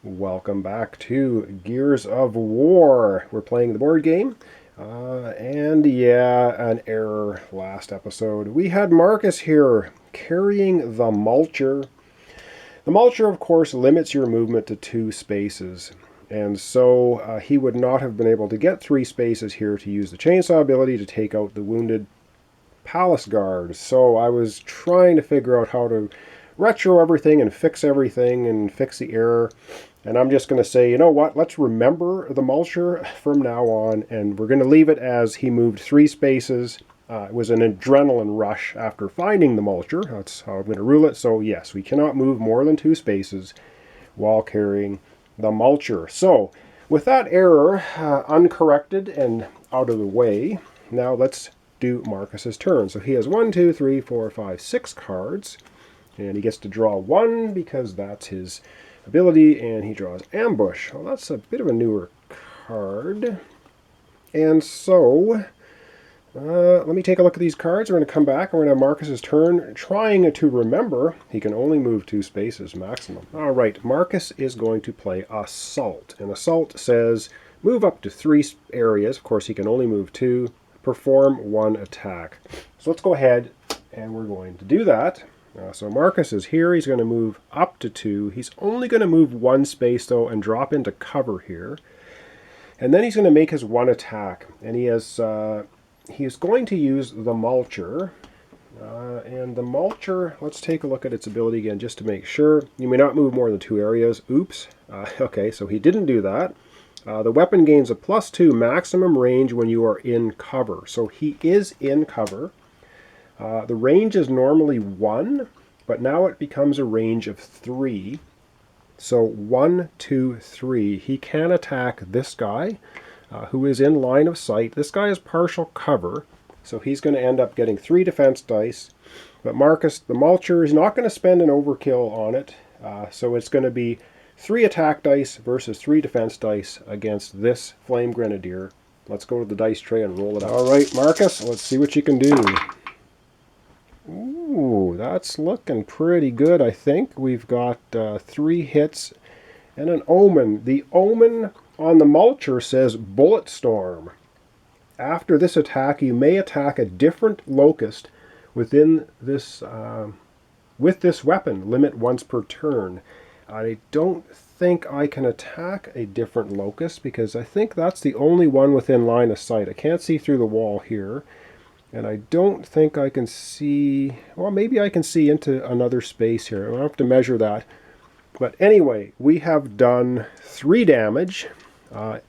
Welcome back to Gears of War. We're playing the board game. And yeah, an error last episode. We had Marcus here carrying the mulcher. The mulcher, of course, limits your movement to 2 spaces. And so he would not have been able to get 3 spaces here to use the chainsaw ability to take out the wounded palace guard. So I was trying to figure out how to retro everything and fix the error. And I'm just going to say, you know what, let's remember the mulcher from now on, and we're going to leave it as he moved 3 spaces. It was an adrenaline rush after finding the mulcher. That's how I'm going to rule it. So yes, we cannot move more than 2 spaces while carrying the mulcher. So with that error uncorrected and out of the way, now let's do Marcus's turn. So he has 1, 2, 3, 4, 5, 6 cards, and he gets to draw 1 because that's his ability, and he draws Ambush. Well, that's a bit of a newer card. And so, let me take a look at these cards. We're going to come back, and we're going to have Marcus's turn, trying to remember he can only move 2 spaces maximum. All right, Marcus is going to play Assault, and Assault says move up to 3 areas. Of course, he can only move 2. Perform 1 attack. So let's go ahead, and we're going to do that. So Marcus is here. He's going to move up to 2. He's only going to move 1 space, though, and drop into cover here. And then he's going to make his 1 attack. And he is going to use the Mulcher. And the Mulcher, let's take a look at its ability again just to make sure. You may not move more than 2 areas. Oops. Okay, so he didn't do that. The weapon gains a +2 maximum range when you are in cover. So he is in cover. The range is normally 1, but now it becomes a range of 3. So 1, 2, 3. He can attack this guy, who is in line of sight. This guy is partial cover, so he's going to end up getting 3 defense dice. But Marcus, the Mulcher, is not going to spend an overkill on it, so it's going to be 3 attack dice versus 3 defense dice against this Flame Grenadier. Let's go to the dice tray and roll it out. All right, Marcus, let's see what you can do. Ooh, that's looking pretty good, I think. We've got 3 hits and an Omen. The Omen on the Mulcher says Bullet Storm. After this attack, you may attack a different locust within this with this weapon. Limit once per turn. I don't think I can attack a different locust because I think that's the only one within line of sight. I can't see through the wall here. And I don't think I can see, well, maybe I can see into another space here. I'll have to measure that. But anyway, we have done 3 damage. The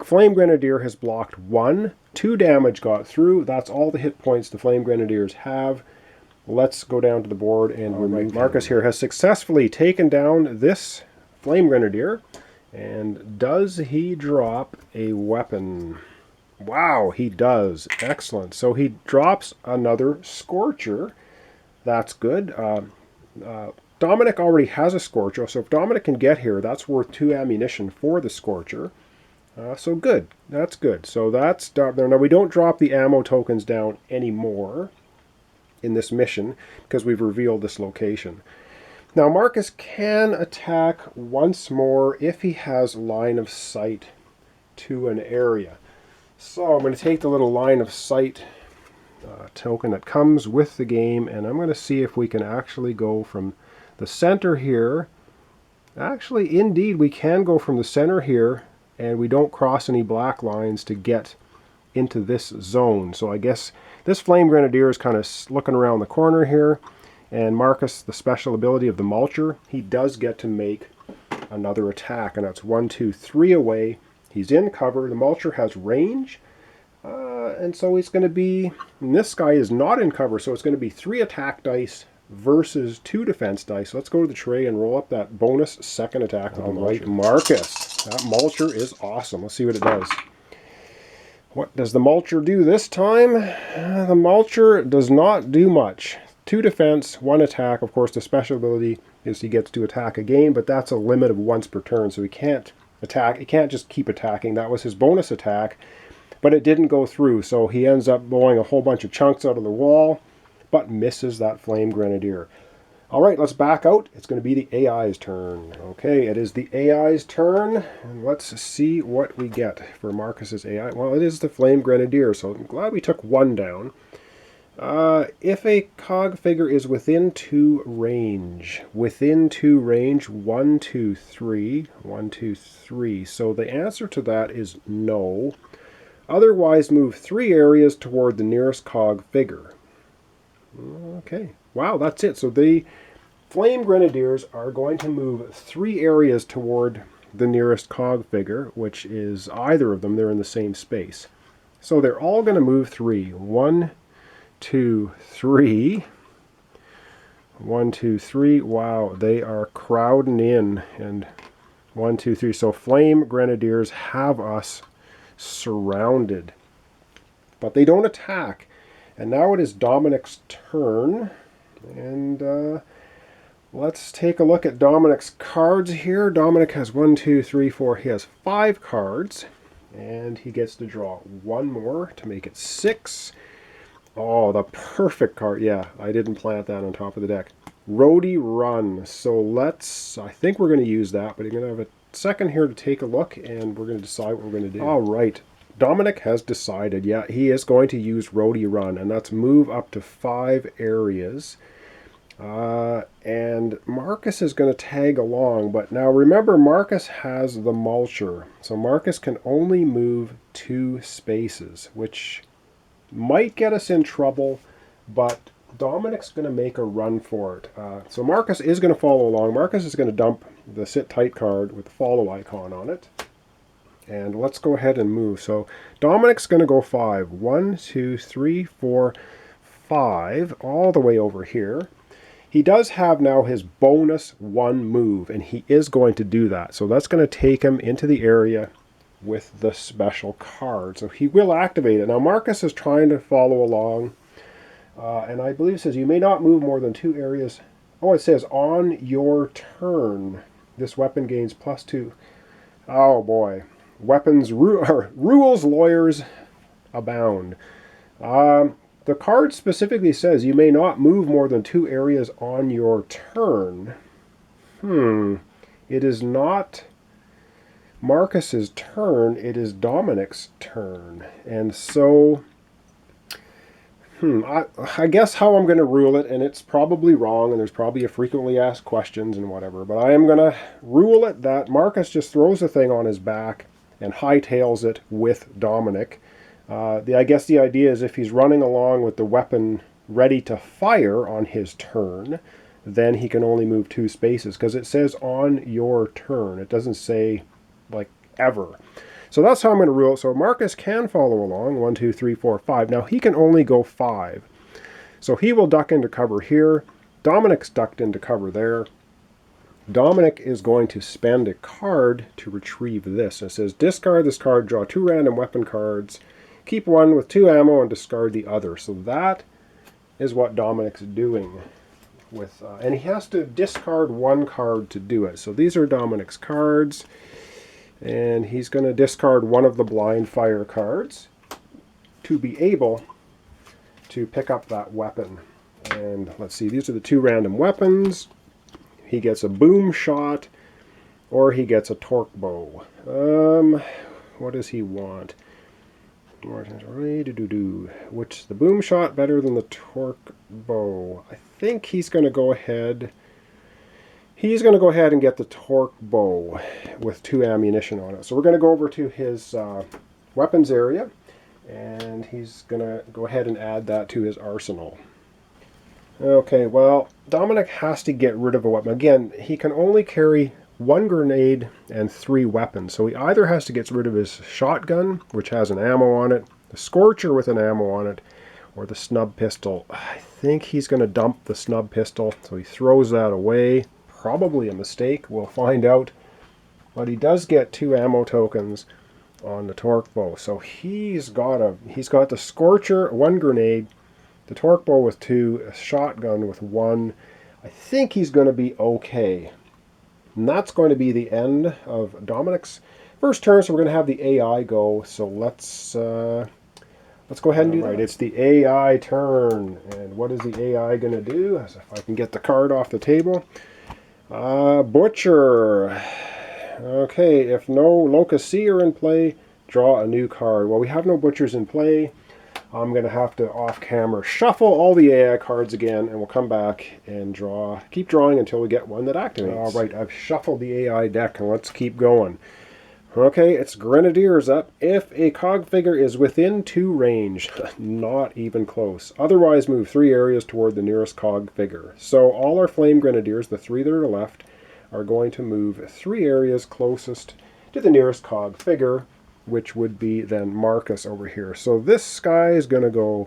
Flame Grenadier has blocked 1. 2 damage got through. That's all the hit points the Flame Grenadiers have. Let's go down to the board and remove. Marcus here has successfully taken down this Flame Grenadier. And does he drop a weapon? Wow, he does. Excellent. So he drops another Scorcher. That's good. Dominic already has a Scorcher, so if Dominic can get here, that's worth 2 ammunition for the Scorcher. So good. That's good. So that's there. Now we don't drop the ammo tokens down anymore in this mission because we've revealed this location. Now Marcus can attack once more if he has line of sight to an area. So I'm going to take the little line of sight token that comes with the game, and I'm going to see if we can actually go from the center here. Actually, indeed, we can go from the center here, and we don't cross any black lines to get into this zone. So I guess this Flame Grenadier is kind of looking around the corner here, and Marcus, the special ability of the Mulcher, he does get to make another attack, and that's 1, 2, 3 away. He's in cover. The Mulcher has range, and so he's going to be, and this guy is not in cover, so it's going to be 3 attack dice versus 2 defense dice. Let's go to the tray and roll up that bonus second attack. All right, Marcus. That Mulcher is awesome. Let's see what it does. What does the Mulcher do this time? The Mulcher does not do much. 2 defense, 1 attack. Of course, the special ability is he gets to attack again, but that's a limit of once per turn, so he can't attack. He can't just keep attacking. That was his bonus attack, but it didn't go through, so he ends up blowing a whole bunch of chunks out of the wall, but misses that Flame Grenadier. All right, let's back out. It's going to be the AI's turn. Okay, it is the AI's turn. And let's see what we get for Marcus's AI. Well, it is the Flame Grenadier, so I'm glad we took one down. If a cog figure is within 2 range, 1, 2, 3, 1, 2, 3. So the answer to that is no. Otherwise, move 3 areas toward the nearest cog figure. Okay, wow, that's it. So the Flame Grenadiers are going to move 3 areas toward the nearest cog figure, which is either of them. They're in the same space. So they're all going to move 3. 1, 2, 3. 1, 2, 3. Wow, they are crowding in. And 1, 2, 3. So Flame Grenadiers have us surrounded. But they don't attack. And now it is Dominic's turn. And let's take a look at Dominic's cards here. Dominic has 1, 2, 3, 4. He has 5 cards. And he gets to draw 1 more to make it 6. Oh, the perfect card. Yeah, I didn't plant that on top of the deck. Roadie Run. So I think we're going to use that, but you're going to have a second here to take a look, and we're going to decide what we're going to do. All right. Dominic has decided, yeah, he is going to use Roadie Run, and that's move up to 5 areas. And Marcus is going to tag along, but now remember, Marcus has the mulcher, so Marcus can only move 2 spaces, which might get us in trouble, but Dominic's going to make a run for it. So Marcus is going to follow along. Marcus is going to dump the sit tight card with the follow icon on it. And let's go ahead and move. So Dominic's going to go 5. 1, 2, 3, 4, 5, all the way over here. He does have now his bonus 1 move, and he is going to do that. So that's going to take him into the area with the special card. So he will activate it. Now Marcus is trying to follow along, and I believe it says you may not move more than 2 areas. Oh, it says on your turn, this weapon gains +2. Oh boy. Weapons, rules, lawyers abound. The card specifically says you may not move more than 2 areas on your turn. It is not Marcus's turn, it is Dominic's turn. And so, I guess how I'm going to rule it, and it's probably wrong, and there's probably a frequently asked questions and whatever, but I am going to rule it that Marcus just throws the thing on his back and hightails it with Dominic. I guess the idea is if he's running along with the weapon ready to fire on his turn, then he can only move 2 spaces, because it says on your turn. It doesn't say like ever. So that's how I'm going to rule it. So Marcus can follow along. 1, 2, 3, 4, 5. Now he can only go 5. So he will duck into cover here. Dominic's ducked into cover there. Dominic is going to spend a card to retrieve this. It says discard this card, draw 2 random weapon cards, keep 1 with 2 ammo, and discard the other. So that is what Dominic's doing. And he has to discard 1 card to do it. So these are Dominic's cards. And he's going to discard 1 of the blind fire cards to be able to pick up that weapon. And let's see, these are the 2 random weapons. He gets a boom shot, or he gets a torque bow. What does he want? Which the boom shot better than the torque bow? I think he's going to go ahead. He's going to go ahead and get the torque bow with 2 ammunition on it. So we're going to go over to his weapons area, and he's going to go ahead and add that to his arsenal. Okay, well, Dominic has to get rid of a weapon. Again, he can only carry 1 grenade and 3 weapons. So he either has to get rid of his shotgun, which has an ammo on it, the Scorcher with an ammo on it, or the snub pistol. I think he's going to dump the snub pistol, so he throws that away. Probably a mistake, we'll find out. But he does get 2 ammo tokens on the torque bow. So he's got the Scorcher, 1 grenade, the torque bow with 2, a shotgun with 1. I think he's going to be okay. And that's going to be the end of Dominic's first turn. So we're going to have the AI go. So let's let's go ahead and do that. It's the AI turn. And what is the AI going to do? As if I can get the card off the table. Butcher. Okay, if no Locust C are in play, draw a new card. Well, we have no Butchers in play. I'm going to have to off-camera shuffle all the AI cards again, and we'll come back and keep drawing until we get one that activates. All right, I've shuffled the AI deck, and let's keep going. Okay, it's Grenadiers up. If a cog figure is within 2 range, not even close. Otherwise, move 3 areas toward the nearest cog figure. So all our Flame Grenadiers, the 3 that are left, are going to move 3 areas closest to the nearest cog figure, which would be then Marcus over here. So this guy is going to go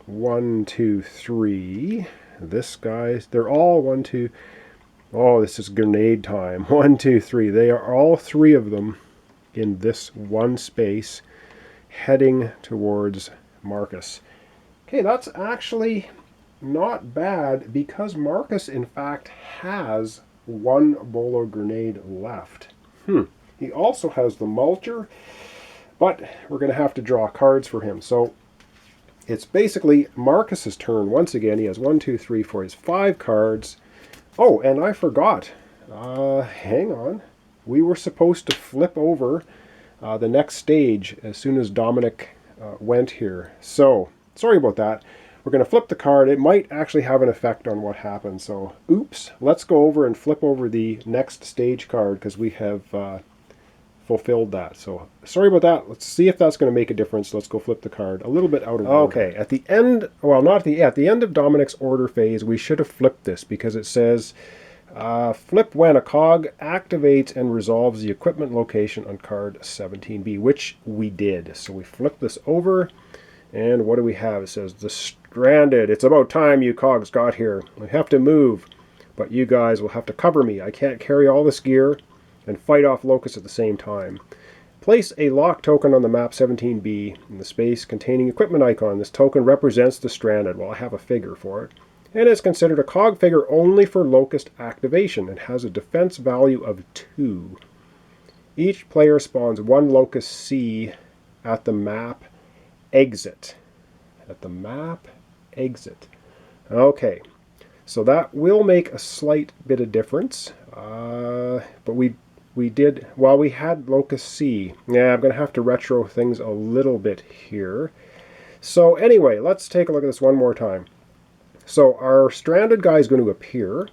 1, 2, 3. This guy, they're all 1, 2. Oh, this is grenade time. 1, 2, 3. They are all 3 of them in this one space heading towards Marcus. Okay, that's actually not bad because Marcus, in fact, has 1 bolo grenade left. He also has the Mulcher, but we're going to have to draw cards for him. So it's basically Marcus's turn once again. He has 1, 2, 3, 4. He has 5 cards. Oh, and I forgot. Hang on. We were supposed to flip over the next stage as soon as Dominic went here. So, sorry about that. We're going to flip the card. It might actually have an effect on what happens. So, oops. Let's go over and flip over the next stage card because we have fulfilled that. So sorry about that. Let's see if that's going to make a difference. Let's go flip the card a little bit out of order. Okay, at the end, well, not at the end of Dominic's order phase, we should have flipped this because it says flip when a cog activates and resolves the equipment location on card 17B, which we did. So we flip this over, and what do we have? It says the stranded. It's about time you cogs got here. I have to move, but you guys will have to cover me. I can't carry all this gear and fight off locusts at the same time. Place a lock token on the map 17B in the space containing equipment icon. This token represents the stranded. Well, I have a figure for it. And it's considered a cog figure only for locust activation. It has a defense value of 2. Each player spawns 1 locust C at the map exit. At the map exit. Okay, so that will make a slight bit of difference. But we did, while we had Locust C. Yeah, I'm going to have to retro things a little bit here. So anyway, let's take a look at this one more time. So our stranded guy is going to appear,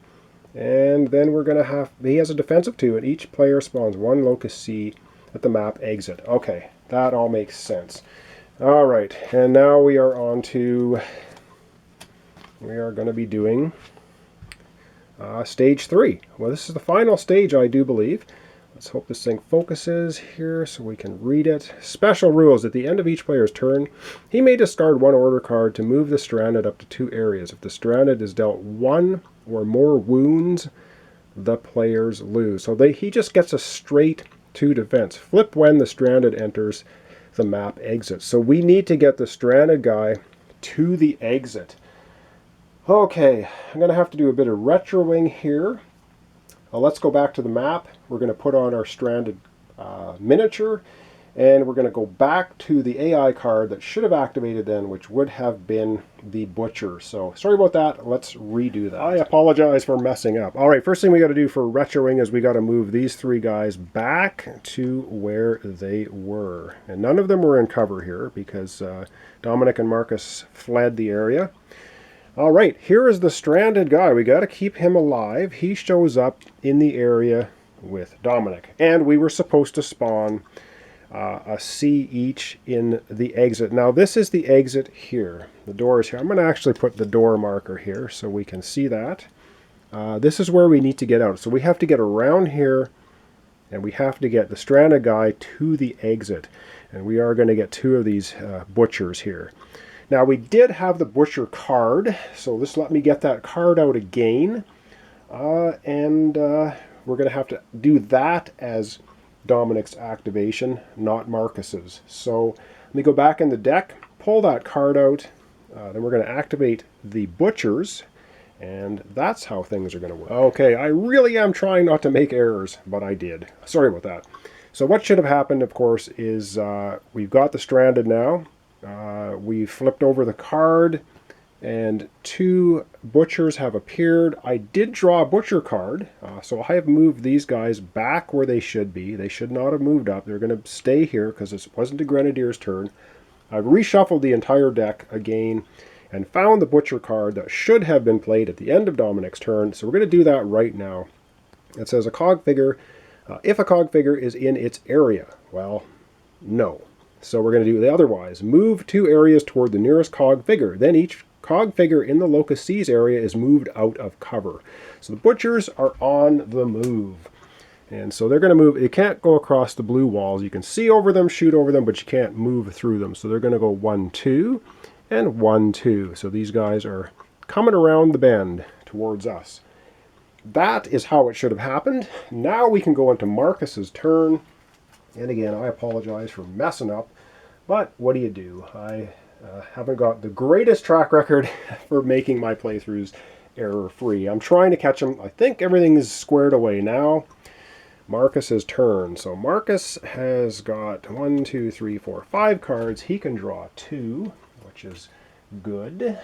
and then we're going to have, he has a defense of 2, and each player spawns 1 Locust C at the map exit. Okay, that all makes sense. All right, and now we are on to, we are going to be doing stage 3. Well, this is the final stage, I do believe. Let's hope this thing focuses here so we can read it. Special rules. At the end of each player's turn, he may discard 1 order card to move the stranded up to 2 areas. If the stranded is dealt 1 or more wounds, the players lose. So he just gets a straight 2 defense. Flip when the stranded enters the map exit. So we need to get the stranded guy to the exit. Okay, I'm going to have to do a bit of retroing here. Let's go back to the map. We're going to put on our stranded miniature, and we're going to go back to the AI card that should have activated then, which would have been the Butcher. So sorry about that. Let's redo that. I apologize for messing up. All right, first thing we got to do for retroing is we got to move these 3 guys back to where they were. And none of them were in cover here because Dominic and Marcus fled the area. All right, here is the stranded guy. We got to keep him alive. He shows up in the area with Dominic. And we were supposed to spawn a C each in the exit. Now, this is the exit here. The door is here. I'm going to actually put the door marker here so we can see that. This is where we need to get out. So we have to get around here, and we have to get the stranded guy to the exit. And we are going to get 2 of these butchers here. Now, we did have the Butcher card, so just let me get that card out again. We're going to have to do that as Dominic's activation, not Marcus's. So let me go back in the deck, pull that card out, then we're going to activate the Butchers, and that's how things are going to work. Okay, I really am trying not to make errors, but I did. Sorry about that. So what should have happened, of course, is we've got the stranded now. We flipped over the card, and 2 butchers have appeared. I did draw a butcher card, so I have moved these guys back where they should be. They should not have moved up. They're going to stay here because it wasn't the Grenadier's turn. I've reshuffled the entire deck again and found the butcher card that should have been played at the end of Dominic's turn, so we're going to do that right now. It says a cog figure, if a cog figure is in its area. Well, no. So we're going to do the otherwise. Move 2 areas toward the nearest cog figure. Then each cog figure in the locus C's area is moved out of cover. So the butchers are on the move. And so they're going to move. You can't go across the blue walls. You can see over them, shoot over them, but you can't move through them. So they're going to go 1, 2, and 1, 2. So these guys are coming around the bend towards us. That is how it should have happened. Now we can go into Marcus's turn. And again, I apologize for messing up. But what do you do? I haven't got the greatest track record for making my playthroughs error-free. I'm trying to catch them. I think everything is squared away now. Marcus's turn. So Marcus has got 1, 2, 3, 4, 5 cards. He can draw 2, which is good.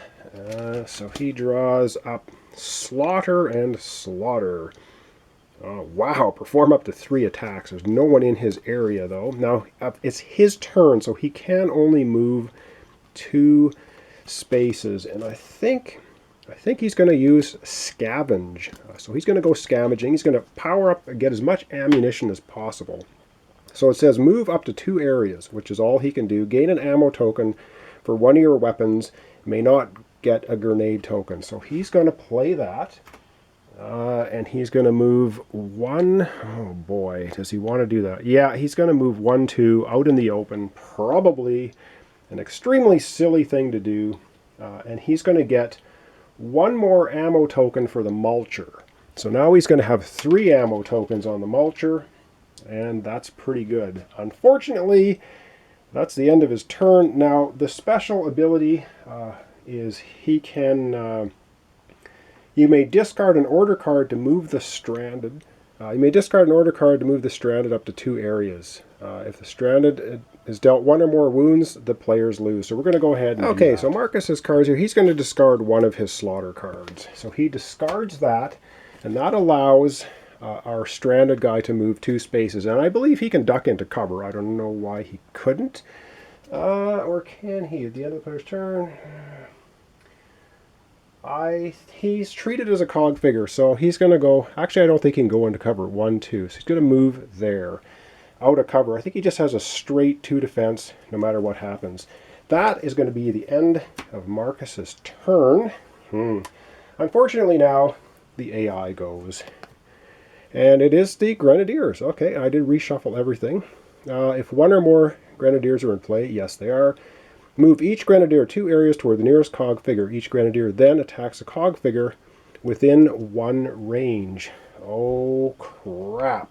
So he draws up Slaughter and Slaughter. Oh, wow, perform up to 3 attacks. There's no one in his area, though. Now, it's his turn, so he can only move 2 spaces. And I think he's going to use Scavenge. So he's going to go scavenging. He's going to power up and get as much ammunition as possible. So it says move up to 2 areas, which is all he can do. Gain an ammo token for one of your weapons. May not get a grenade token. So he's going to play that. And he's going to move 1. Oh boy, does he want to do that? Yeah, he's going to move 1, 2 out in the open. Probably an extremely silly thing to do. And he's going to get 1 more ammo token for the mulcher. So now he's going to have 3 ammo tokens on the mulcher. And that's pretty good. Unfortunately, that's the end of his turn. Now, the special ability is he can... you may discard an order card to move the stranded. You may discard an order card to move the stranded up to 2 areas. If the stranded is dealt 1 or more wounds, the players lose. So we're going to go ahead and okay, so Marcus's cards here. He's going to discard 1 of his slaughter cards. So he discards that, and that allows our stranded guy to move 2 spaces. And I believe he can duck into cover. I don't know why he couldn't. Or can he at the end of the player's turn? He's treated as a cog figure, so he's going to go... Actually, I don't think he can go into cover. 1, 2. So he's going to move there. Out of cover. I think he just has a straight 2 defense, no matter what happens. That is going to be the end of Marcus's turn. Unfortunately now, the AI goes. And it is the Grenadiers. Okay, I did reshuffle everything. If 1 or more Grenadiers are in play, yes they are. Move each Grenadier 2 areas toward the nearest cog figure. Each Grenadier then attacks a cog figure within 1 range. Oh, crap.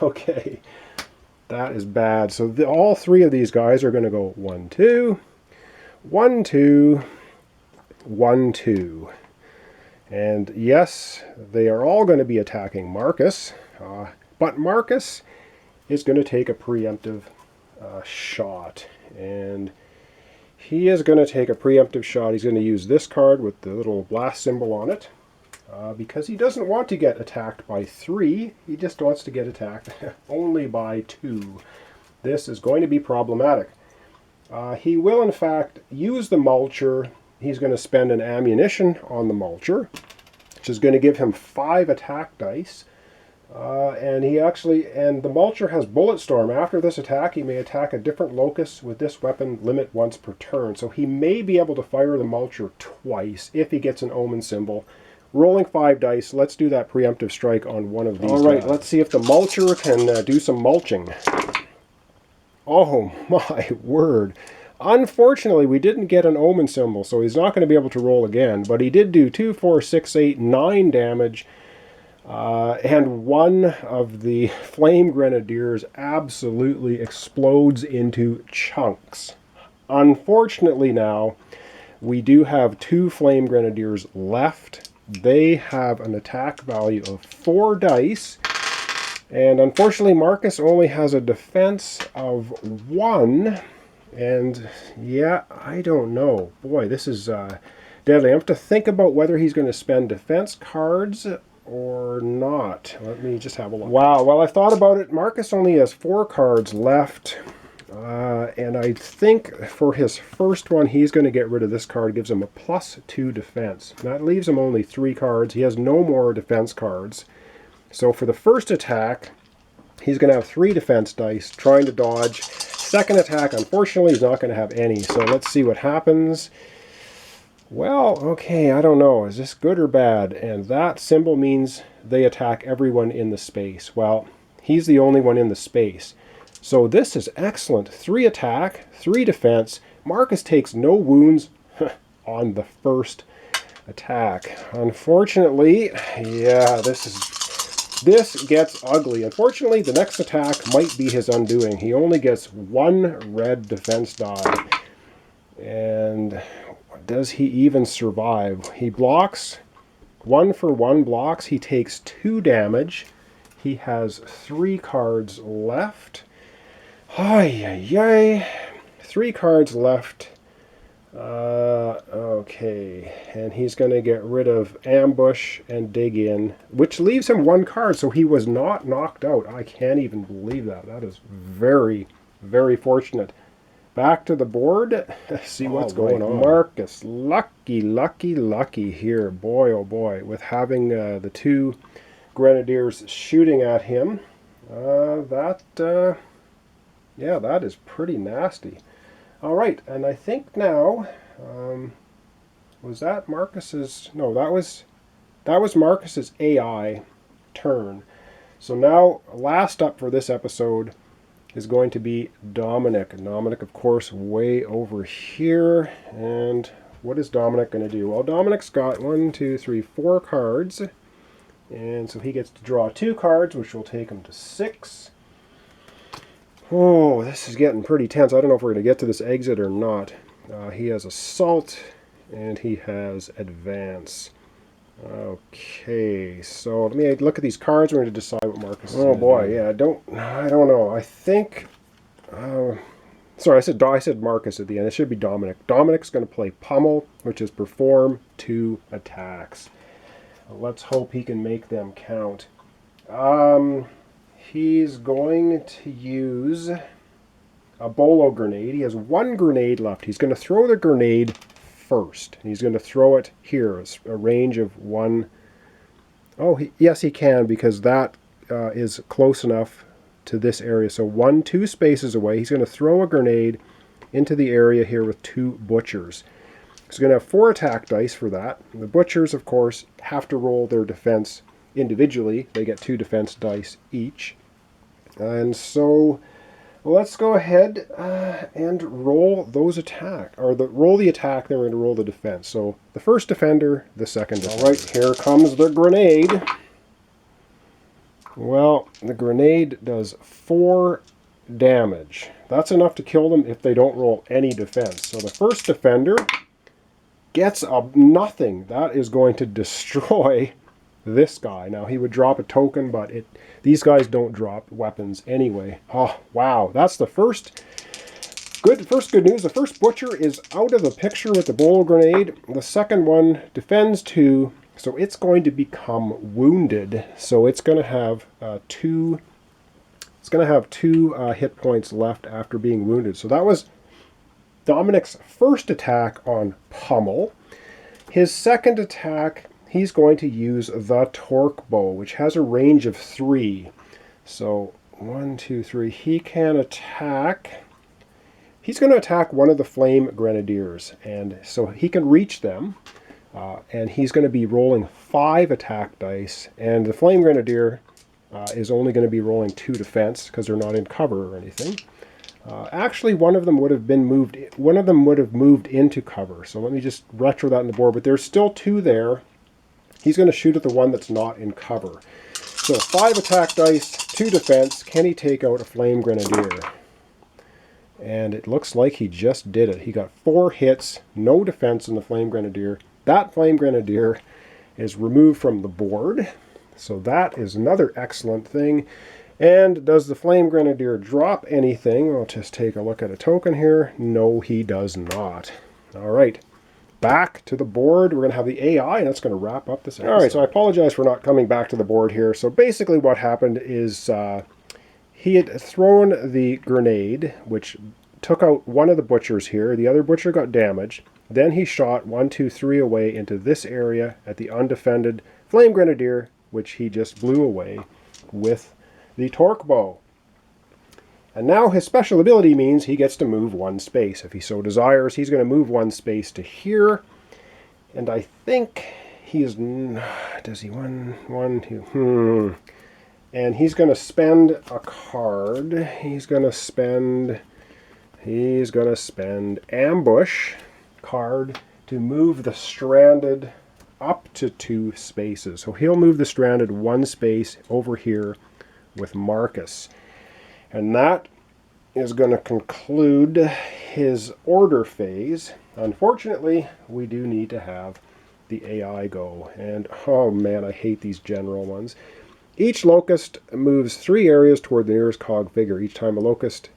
Okay. That is bad. So all 3 of these guys are going to go 1, 2, 1, 2, 1, 2. And yes, they are all going to be attacking Marcus. But Marcus is going to take a preemptive shot. And... he is going to take a preemptive shot. He's going to use this card with the little blast symbol on it. Because he doesn't want to get attacked by 3. He just wants to get attacked only by 2. This is going to be problematic. He will, in fact, use the mulcher. He's going to spend an ammunition on the mulcher, which is going to give him 5 attack dice. And the mulcher has bullet storm. After this attack, he may attack a different locus with this weapon limit once per turn. So he may be able to fire the mulcher twice if he gets an omen symbol. Rolling 5 dice. Let's do that preemptive strike on one of these. All right, let's see if the mulcher can do some mulching. Oh my word. Unfortunately, we didn't get an omen symbol, so he's not going to be able to roll again. But he did do 2, 4, 6, 8, 9 damage. And 1 of the Flame Grenadiers absolutely explodes into chunks. Unfortunately now, we do have 2 Flame Grenadiers left. They have an attack value of 4 dice. And unfortunately, Marcus only has a defense of 1. And yeah, I don't know. Boy, this is deadly. I have to think about whether he's going to spend defense cards or not. Let me just have a look. Wow, well, I thought about it. Marcus only has 4 cards left. And I think for his first one, he's going to get rid of this card. Gives him a +2 defense. That leaves him only 3 cards. He has no more defense cards. So for the first attack, he's going to have 3 defense dice, trying to dodge. Second attack, unfortunately, he's not going to have any. So let's see what happens. Well, okay, I don't know. Is this good or bad? And that symbol means they attack everyone in the space. Well, he's the only one in the space. So this is excellent. 3 attack, 3 defense. Marcus takes no wounds on the first attack. Unfortunately, yeah, this gets ugly. Unfortunately, the next attack might be his undoing. He only gets 1 red defense die. And does he even survive? He blocks. 1 for 1 blocks. He takes 2 damage. He has 3 cards left. Ay, ay, ay. 3 cards left. Okay, and he's going to get rid of ambush and dig in, which leaves him 1 card, so he was not knocked out. I can't even believe that. That is very, very fortunate. Back to the board. See what's going on. Marcus, lucky, lucky, lucky here. Boy, oh boy, with having the 2 grenadiers shooting at him. Yeah, that is pretty nasty. All right, and I think now, was that Marcus's? No, that was Marcus's AI turn. So now, last up for this episode is going to be Dominic. Dominic, of course, way over here. And what is Dominic going to do? Well, Dominic's got 1, 2, 3, 4 cards. And so he gets to draw 2 cards, which will take him to 6. Oh, this is getting pretty tense. I don't know if we're going to get to this exit or not. He has Assault, and he has Advance. Okay, so let me look at these cards. We're going to decide what Marcus is. Oh boy, yeah, I don't know. I think, sorry, I said Marcus at the end. It should be Dominic. Dominic's going to play Pummel, which is perform 2 attacks. Let's hope he can make them count. He's going to use a bolo grenade. He has 1 grenade left. He's going to throw the grenade first. He's going to throw it here. It's a range of 1. Oh, yes, he can, because that is close enough to this area. So 2 spaces away. He's going to throw a grenade into the area here with 2 butchers. He's going to have 4 attack dice for that. The butchers, of course, have to roll their defense individually. They get 2 defense dice each. And so let's go ahead and roll those attack, or roll the attack, then we're going to roll the defense. So the first defender, the second defender. All right, here comes the grenade. Well, the grenade does 4 damage. That's enough to kill them if they don't roll any defense. So the first defender gets a nothing. That is going to destroy this guy. Now, he would drop a token, but these guys don't drop weapons anyway. Oh, wow. That's the first good news. The first butcher is out of the picture with the bolo grenade. The second one defends 2, so it's going to become wounded. So it's going to have 2 hit points left after being wounded. So that was Dominic's first attack on Pummel. His second attack, he's going to use the Torque Bow, which has a range of 3. So 1, 2, 3. He can attack. He's going to attack one of the Flame Grenadiers, and so he can reach them. And he's going to be rolling 5 attack dice, and the Flame Grenadier is only going to be rolling 2 defense because they're not in cover or anything. Actually, one of them would have moved into cover. So let me just retro that on the board. But there's still 2 there. He's going to shoot at the one that's not in cover. So 5 attack dice, 2 defense. Can he take out a Flame Grenadier? And it looks like he just did it. He got 4 hits, no defense in the Flame Grenadier. That Flame Grenadier is removed from the board. So that is another excellent thing. And does the Flame Grenadier drop anything? I'll just take a look at a token here. No, he does not. All right. Back to the board. We're going to have the AI, and that's going to wrap up this episode. All right, so I apologize for not coming back to the board here. So basically what happened is he had thrown the grenade, which took out one of the butchers here. The other butcher got damaged. Then he shot 1, 2, 3 away into this area at the undefended Flame Grenadier, which he just blew away with the torque bow. And now his special ability means he gets to move 1 space. If he so desires, he's going to move 1 space to here. And I think he's... Does he 1, 2... And he's going to spend a card. He's going to spend Ambush card to move the Stranded up to 2 spaces. So he'll move the Stranded 1 space over here with Marcus. And that is going to conclude his order phase. Unfortunately, we do need to have the AI go. And oh man, I hate these general ones. Each locust moves 3 areas toward the nearest cog figure each time a locust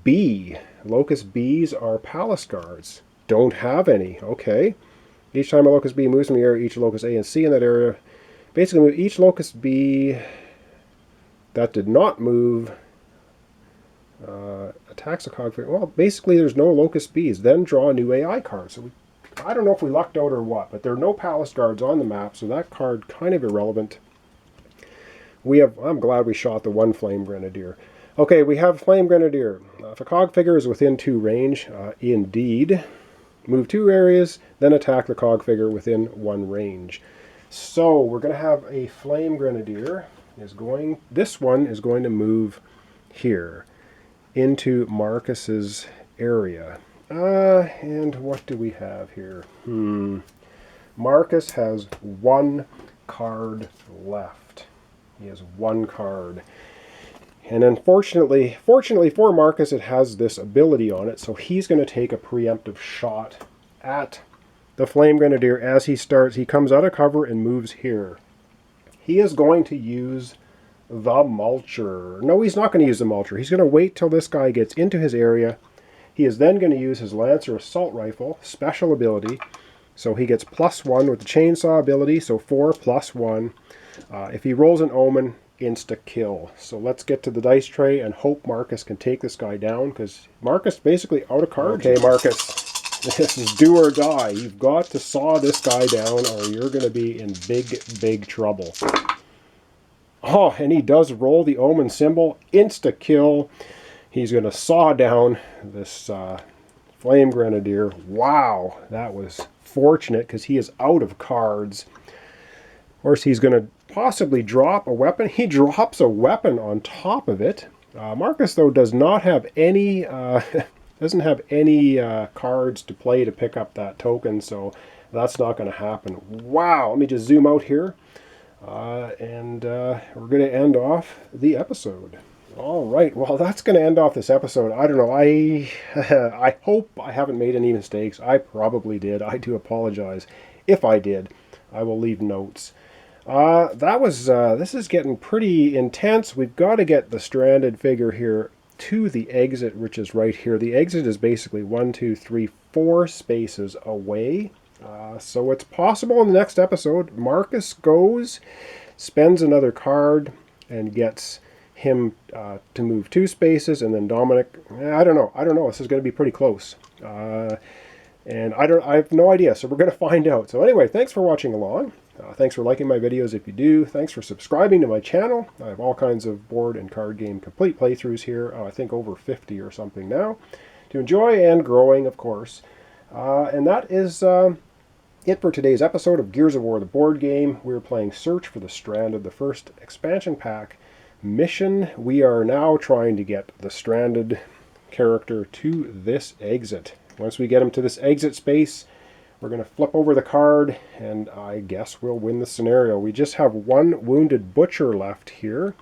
B. Locust Bs are palace guards. Don't have any. Okay. Each time a locust B moves from the area, each locust A and C in that area basically move each locust B that did not move attacks a cog figure. Well, basically there's no locust Bs. Then draw a new AI card. So I don't know if we lucked out or what, but there are no palace guards on the map, so that card kind of irrelevant. I'm glad we shot the 1 Flame Grenadier. Okay, we have Flame Grenadier. If a cog figure is within 2 range, indeed, move 2 areas, then attack the cog figure within 1 range. So we're going to have a Flame Grenadier. This one is going to move here into Marcus's area. And what do we have here? Marcus has 1 card left. He has 1 card. And unfortunately, fortunately for Marcus, it has this ability on it, so he's going to take a preemptive shot at the Flame Grenadier as he starts. He comes out of cover and moves here. He is going to use the Mulcher. No, he's not going to use the Mulcher. He's going to wait till this guy gets into his area. He is then going to use his Lancer Assault Rifle, special ability. So he gets +1 with the Chainsaw ability, so 4 + 1. If he rolls an Omen, insta-kill. So let's get to the dice tray and hope Marcus can take this guy down, because Marcus basically out of cards. Okay, Marcus, this is do or die. You've got to saw this guy down or you're going to be in big, big trouble. Oh, and he does roll the Omen symbol, insta-kill. He's going to saw down this Flame Grenadier. Wow, that was fortunate because he is out of cards. Of course, he's going to possibly drop a weapon. He drops a weapon on top of it. Marcus, though, does not have any cards to play to pick up that token, so that's not going to happen. Wow, let me just zoom out here, and we're going to end off the episode. All right, well, that's going to end off this episode. I don't know. I hope I haven't made any mistakes. I probably did. I do apologize. If I did, I will leave notes. This is getting pretty intense. We've got to get the stranded figure here to the exit, which is right here. The exit is basically 1, 2, 3, 4 spaces away. So it's possible in the next episode, Marcus goes, spends another card, and gets him to move 2 spaces, and then Dominic, I don't know. This is going to be pretty close. And I have no idea, so we're going to find out. So anyway, thanks for watching along. Thanks for liking my videos if you do. Thanks for subscribing to my channel. I have all kinds of board and card game complete playthroughs here. I think over 50 or something now. To enjoy and growing, of course. And that is it for today's episode of Gears of War, the board game. We're playing Search for the Stranded, the first expansion pack mission. We are now trying to get the Stranded character to this exit. Once we get him to this exit space, we're going to flip over the card, and I guess we'll win the scenario. We just have 1 wounded butcher left here,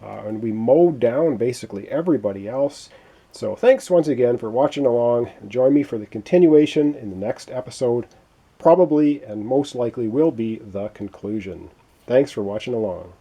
and we mowed down basically everybody else. So thanks once again for watching along. Join me for the continuation in the next episode. Probably and most likely will be the conclusion. Thanks for watching along.